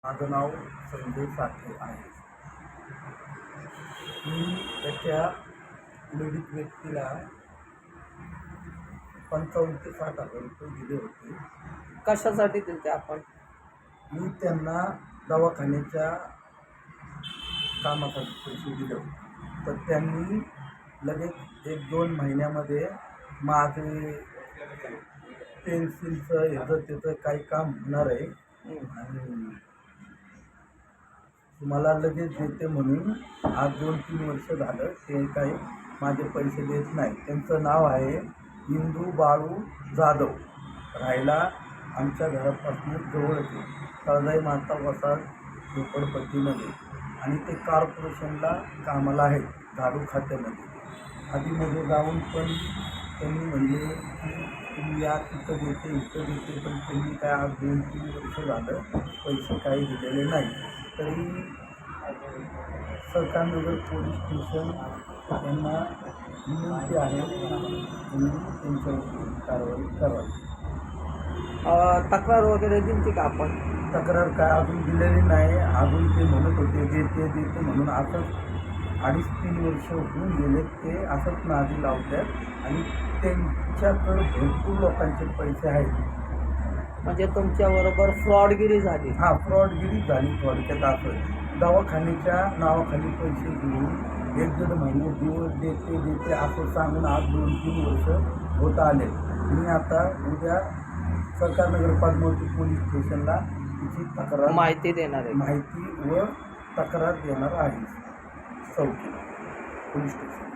माझं नाव संजय साठे आहे. मी त्याच्या पीडित व्यक्तीला 55 ते 60,000 रुपये दिले होते. कशासाठी दिलते आपण? मी त्यांना दवाखान्याच्या कामासाठी पैसे दिले होते. तर त्यांनी लगेच 1-2 महिन्यामध्ये माझे पेन्सिलचं ह्याचं त्याचं काही काम होणार आहे आणि तुम्हाला लगेच देते म्हणून आज 2-3 वर्ष झालं ते काही माझे पैसे देत नाही. त्यांचं नाव आहे इंदू बाळू जाधव. राहायला आमच्या घरापासून जवळच आहे, तळजाई माता वसाहत झोपडपट्टीमध्ये, आणि ते कॉर्पोरेशनला कामाला आहेत झाडू खात्यामध्ये. आधीमध्ये जाऊन पण त्यांनी म्हणले की तुम्ही या तिथं देते इथं देते, पण त्यांनी काय आज 2-3 वर्ष झालं पैसे काही दिलेले नाही. तरी सरकारनगर पोलीस स्टेशन यांना विनंती आहे तुम्ही त्यांच्यावर कारवाई करावी. तक्रार वगैरे दिली का आपण? तक्रार काय अजून दिलेली नाही. अजून ते म्हणत होते देते म्हणून. असंच 2.5-3 वर्ष होऊन गेले ते असंच नादी लावतात आणि त्यांच्याकडं भरपूर लोकांचे पैसे आहेत. म्हणजे तुमच्याबरोबर फ्रॉडगिरी झाली? हां, फ्रॉडगिरी झाली थोडक्यात. असं दवाखान्याच्या नावाखाली पैसे घेऊन 1-1.5 महिने दिवस देते असं सांगून आज 2-3 वर्ष होत आले. मी आता उद्या सरकारनगर पद्मावती पोलीस स्टेशनला तिची तक्रार माहिती देणार आहे. माहिती व तक्रार देणार आहे चौकीला पोलीस स्टेशन.